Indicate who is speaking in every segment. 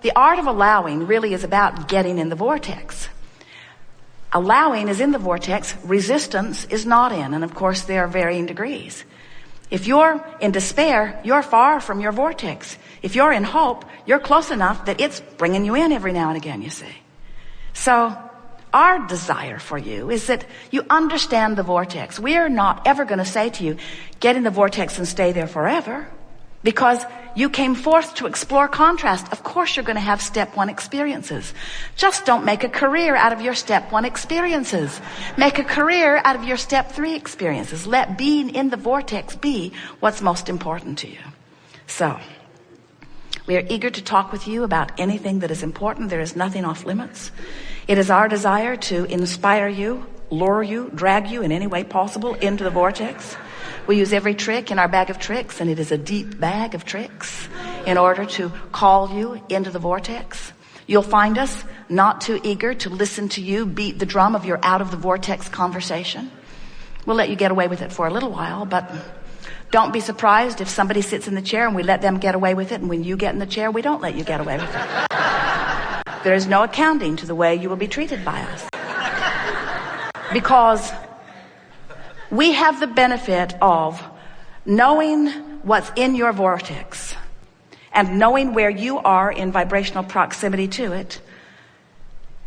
Speaker 1: the art of allowing really is about getting in the vortex. Allowing is in the vortex, resistance is not in, and of course there are varying degrees. If you're in despair, you're far from your vortex. If you're in hope, you're close enough that it's bringing you in every now and again, you see. So our desire for you is that you understand the vortex. We're not ever going to say to you, get in the vortex and stay there forever, because you came forth to explore contrast. Of course you're going to have step 1 experiences. Just don't make a career out of your step 1 experiences. Make a career out of your step 3 experiences. Let being in the vortex be what's most important to you. So, we are eager to talk with you about anything that is important. There is nothing off limits. It is our desire to inspire you, lure you, drag you in any way possible into the vortex. We use every trick in our bag of tricks, and it is a deep bag of tricks, in order to call you into the vortex. You'll find us not too eager to listen to you beat the drum of your out of the vortex conversation. We'll let you get away with it for a little while, but don't be surprised if somebody sits in the chair and we let them get away with it, and when you get in the chair, we don't let you get away with it. There is no accounting to the way you will be treated by us. Because we have the benefit of knowing what's in your vortex and knowing where you are in vibrational proximity to it,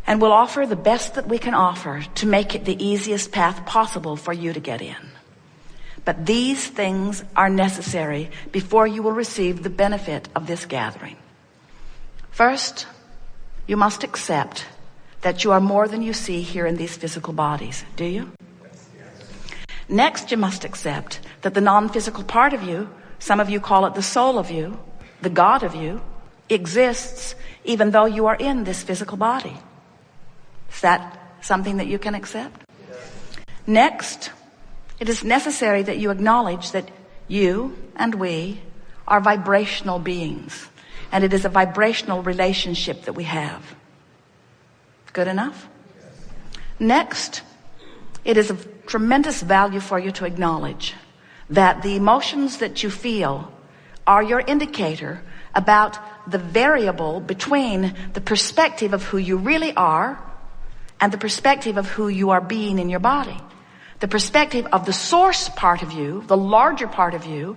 Speaker 1: and we'll offer the best that we can offer to make it the easiest path possible for you to get in. But these things are necessary before you will receive the benefit of this gathering. First, you must accept that you are more than you see here in these physical bodies. Do you? Next, you must accept that the non-physical part of you, some of you call it the soul of you, the God of you, exists even though you are in this physical body. Is that something that you can accept? Next, it is necessary that you acknowledge that you and we are vibrational beings, and it is a vibrational relationship that we have. Good enough? Next, it is of tremendous value for you to acknowledge that the emotions that you feel are your indicator about the variable between the perspective of who you really are and the perspective of who you are being in your body. The perspective of the source part of you, the larger part of you,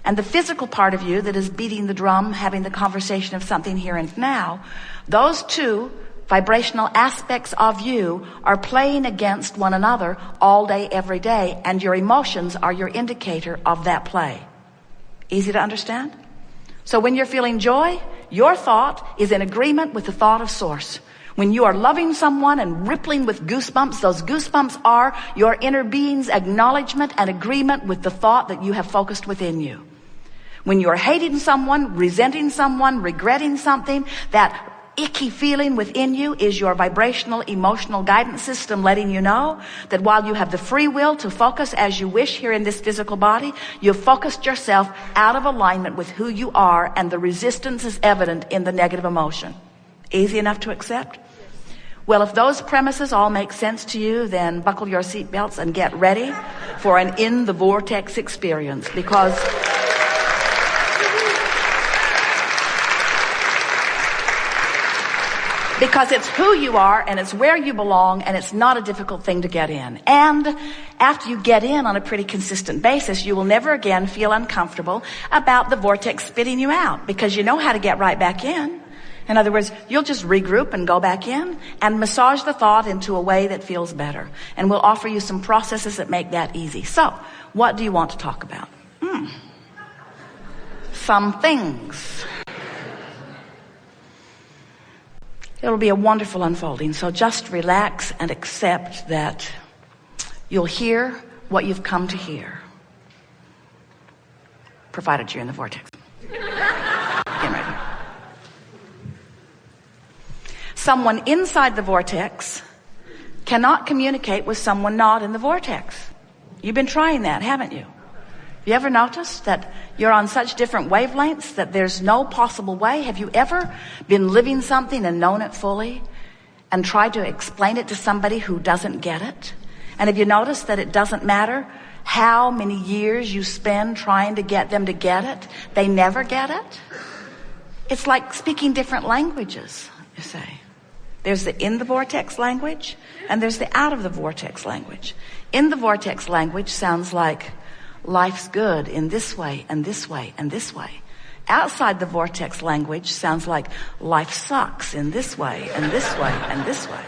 Speaker 1: and the physical part of you that is beating the drum, having the conversation of something here and now. Those two vibrational aspects of you are playing against one another all day, every day, and your emotions are your indicator of that play. Easy to understand? So when you're feeling joy, your thought is in agreement with the thought of source. When you are loving someone and rippling with goosebumps, those goosebumps are your inner being's acknowledgement and agreement with the thought that you have focused within you. When you are hating someone, resenting someone, regretting something, that icky feeling within you is your vibrational emotional guidance system letting you know that while you have the free will to focus as you wish here in this physical body, you've focused yourself out of alignment with who you are, and the resistance is evident in the negative emotion. Easy enough to accept? Well, if those premises all make sense to you, then buckle your seatbelts and get ready for an in the vortex experience, because it's who you are, and it's where you belong, and it's not a difficult thing to get in. And after you get in on a pretty consistent basis, you will never again feel uncomfortable about the vortex spitting you out, because you know how to get right back in. In other words, you'll just regroup and go back in and massage the thought into a way that feels better. And we'll offer you some processes that make that easy. So, what do you want to talk about? Some things. It'll be a wonderful unfolding, so just relax and accept that you'll hear what you've come to hear, provided you're in the vortex. Get ready. Someone inside the vortex cannot communicate with someone not in the vortex. You've been trying that, haven't you? You ever noticed that you're on such different wavelengths that there's no possible way? Have you ever been living something and known it fully and tried to explain it to somebody who doesn't get it? And have you noticed that it doesn't matter how many years you spend trying to get them to get it? They never get it. It's like speaking different languages, you say. There's the in the vortex language and there's the out of the vortex language. In the vortex language sounds like life's good in this way and this way and this way. Outside the vortex language sounds like life sucks in this way and this way and this way.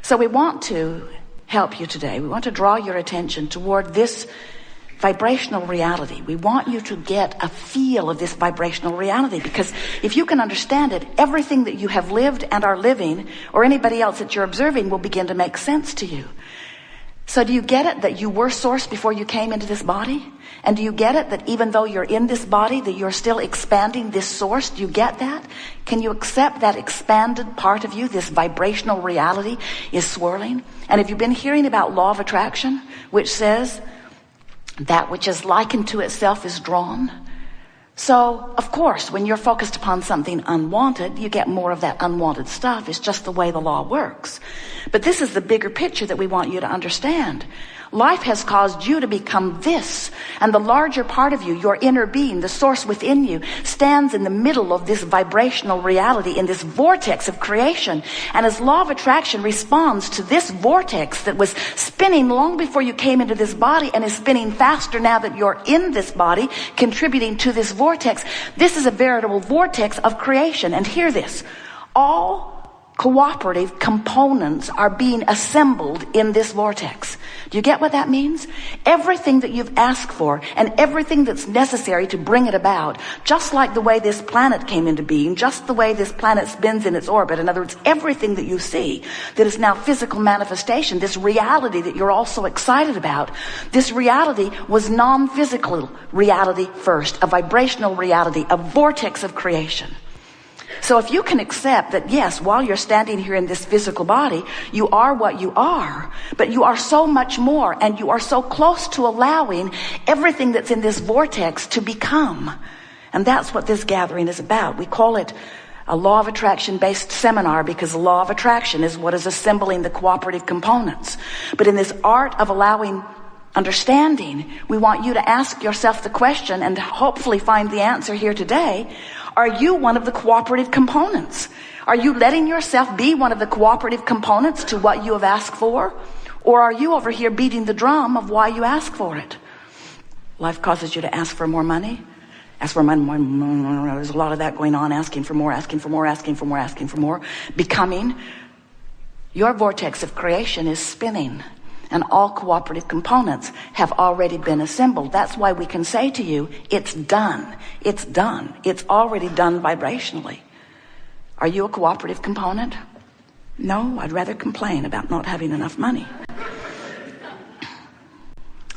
Speaker 1: So we want to help you today. We want to draw your attention toward this vibrational reality. We want you to get a feel of this vibrational reality, because if you can understand it, everything that you have lived and are living, or anybody else that you're observing, will begin to make sense to you. So do you get it that you were source before you came into this body? And do you get it that even though you're in this body, that you're still expanding this source? Do you get that? Can you accept that expanded part of you, this vibrational reality is swirling? And have you been hearing about law of attraction, which says that which is likened to itself is drawn? So, of course, when you're focused upon something unwanted, you get more of that unwanted stuff. It's just the way the law works. But this is the bigger picture that we want you to understand. Life has caused you to become this, and the larger part of you, your inner being, the source within you, stands in the middle of this vibrational reality, in this vortex of creation. And as law of attraction responds to this vortex that was spinning long before you came into this body and is spinning faster now that you're in this body, contributing to this vortex, this is a veritable vortex of creation. And hear this, all cooperative components are being assembled in this vortex. Do you get what that means? Everything that you've asked for and everything that's necessary to bring it about, just like the way this planet came into being, just the way this planet spins in its orbit. In other words, everything that you see that is now physical manifestation, this reality that you're all so excited about, this reality was non-physical reality first, a vibrational reality, a vortex of creation. So if you can accept that, yes, while you're standing here in this physical body, you are what you are, but you are so much more, and you are so close to allowing everything that's in this vortex to become. And that's what this gathering is about. We call it a law of attraction based seminar because the law of attraction is what is assembling the cooperative components. But in this art of allowing understanding, we want you to ask yourself the question and hopefully find the answer here today. Are you one of the cooperative components? Are you letting yourself be one of the cooperative components to what you have asked for? Or are you over here beating the drum of why you ask for it? Life causes you to ask for more money. Ask for money. There's a lot of that going on. Asking for more, asking for more, asking for more, asking for more. Becoming. Your vortex of creation is spinning. And all cooperative components have already been assembled. That's why we can say to you, it's done. It's done. It's already done vibrationally. Are you a cooperative component? No, I'd rather complain about not having enough money.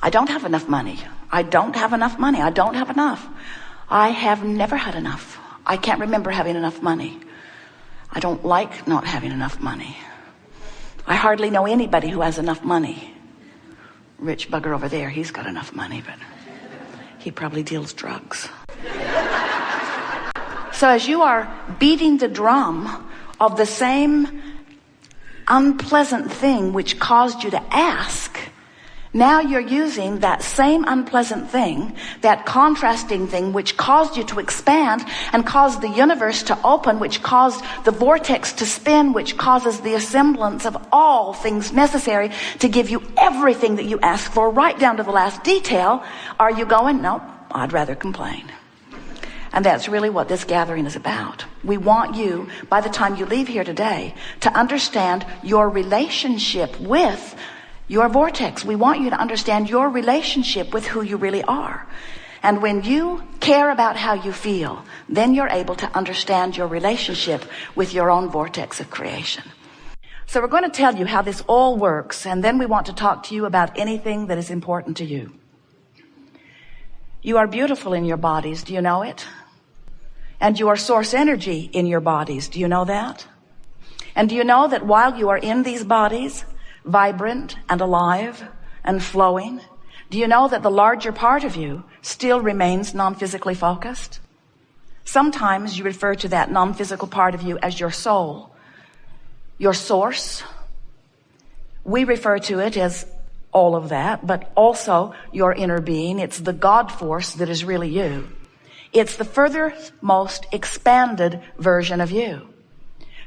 Speaker 1: I don't have enough money. I don't have enough money. I don't have enough. I have never had enough. I can't remember having enough money. I don't like not having enough money. I hardly know anybody who has enough money. Rich bugger over there, he's got enough money, but he probably deals drugs. So as you are beating the drum of the same unpleasant thing which caused you to ask, now you're using that same unpleasant thing, that contrasting thing which caused you to expand and caused the universe to open, which caused the vortex to spin, which causes the assemblance of all things necessary to give you everything that you ask for, right down to the last detail. Are you going? Nope, I'd rather complain. And that's really what this gathering is about. We want you, by the time you leave here today, to understand your relationship with your vortex. We want you to understand your relationship with who you really are. And when you care about how you feel, then you're able to understand your relationship with your own vortex of creation. So we're going to tell you how this all works, and then we want to talk to you about anything that is important to you. You are beautiful in your bodies. Do you know it? And you are source energy in your bodies. Do you know that? And do you know that while you are in these bodies, vibrant and alive and flowing, do you know that the larger part of you still remains non-physically focused? Sometimes you refer to that non-physical part of you as your soul, your source. We refer to it as all of that, but also your inner being. It's the God force that is really you. It's the furthermost expanded version of you.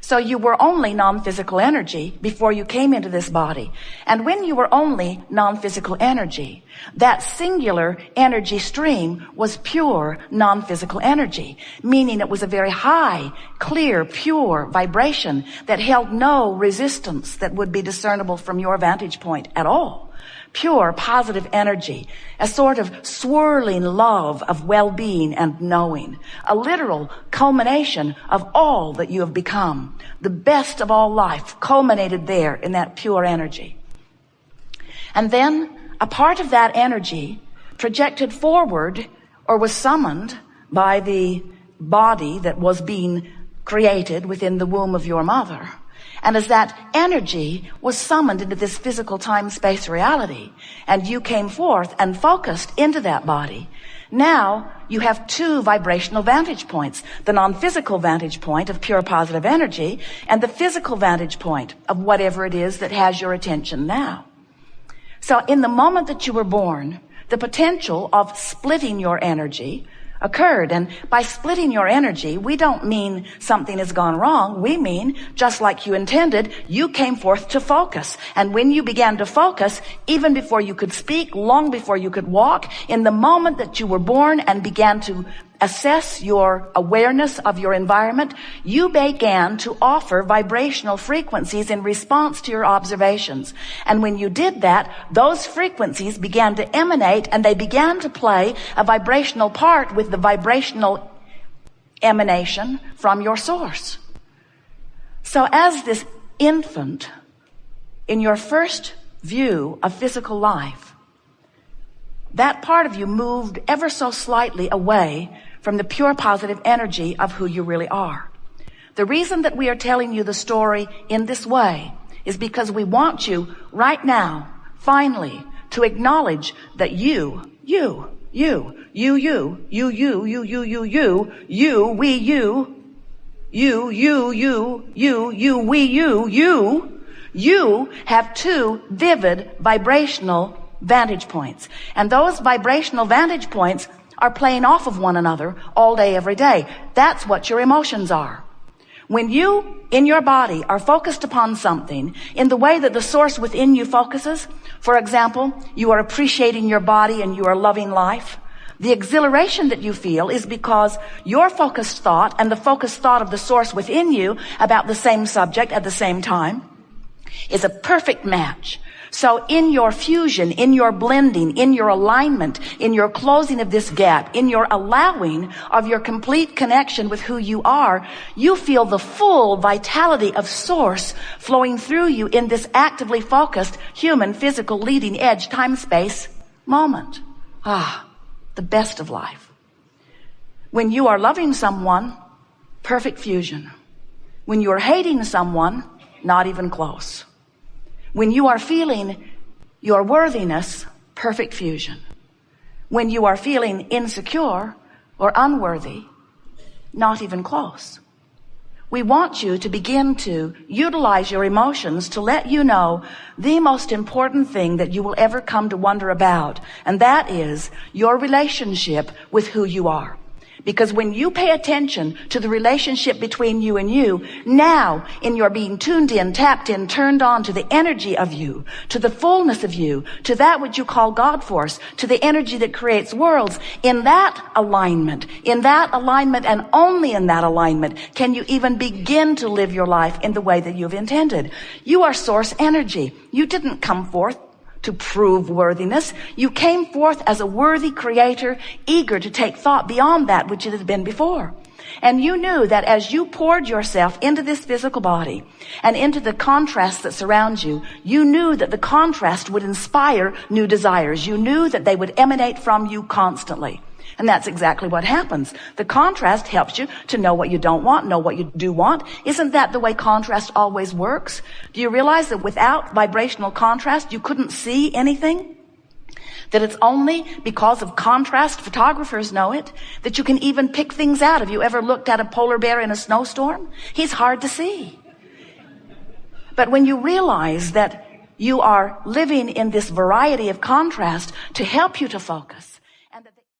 Speaker 1: So you were only non-physical energy before you came into this body. And when you were only non-physical energy, that singular energy stream was pure non-physical energy, meaning it was a very high, clear, pure vibration that held no resistance that would be discernible from your vantage point at all. Pure, positive energy, a sort of swirling love of well-being and knowing, a literal culmination of all that you have become. The best of all life culminated there in that pure energy. And then a part of that energy projected forward or was summoned by the body that was being created within the womb of your mother. And as that energy was summoned into this physical time-space reality, and you came forth and focused into that body, now you have two vibrational vantage points, the non-physical vantage point of pure positive energy and the physical vantage point of whatever it is that has your attention now. So in the moment that you were born, the potential of splitting your energy occurred. And by splitting your energy, we don't mean something has gone wrong. We mean, just like you intended, you came forth to focus. And when you began to focus, even before you could speak, long before you could walk, in the moment that you were born and began to assess your awareness of your environment, you began to offer vibrational frequencies in response to your observations. And when you did that, those frequencies began to emanate, and they began to play a vibrational part with the vibrational emanation from your source. So as this infant, in your first view of physical life, that part of you moved ever so slightly away from the pure positive energy of who you really are. The reason that we are telling you the story in this way is because we want you right now, finally, to acknowledge that you, we, you have two vivid vibrational vantage points. And those vibrational vantage points are playing off of one another all day, every day. That's what your emotions are. When you, in your body, are focused upon something in the way that the source within you focuses, for example, you are appreciating your body and you are loving life, the exhilaration that you feel is because your focused thought and the focused thought of the source within you about the same subject at the same time is a perfect match. So in your fusion, in your blending, in your alignment, in your closing of this gap, in your allowing of your complete connection with who you are, you feel the full vitality of source flowing through you in this actively focused human physical leading edge time-space moment. The best of life. When you are loving someone, perfect fusion. When you are hating someone, not even close. When you are feeling your worthiness, perfect fusion. When you are feeling insecure or unworthy, not even close. We want you to begin to utilize your emotions to let you know the most important thing that you will ever come to wonder about, and that is your relationship with who you are. Because when you pay attention to the relationship between you and you, now in your being tuned in, tapped in, turned on to the energy of you, to the fullness of you, to that which you call God force, to the energy that creates worlds, in that alignment and only in that alignment can you even begin to live your life in the way that you've intended. You are source energy. You didn't come forth to prove worthiness. You came forth as a worthy creator, eager to take thought beyond that which it had been before. And you knew that as you poured yourself into this physical body and into the contrasts that surround you, you knew that the contrast would inspire new desires. You knew that they would emanate from you constantly. And that's exactly what happens. The contrast helps you to know what you don't want, know what you do want. Isn't that the way contrast always works? Do you realize that without vibrational contrast, you couldn't see anything? That it's only because of contrast, photographers know it, that you can even pick things out. Have you ever looked at a polar bear in a snowstorm? He's hard to see. But when you realize that you are living in this variety of contrast to help you to focus,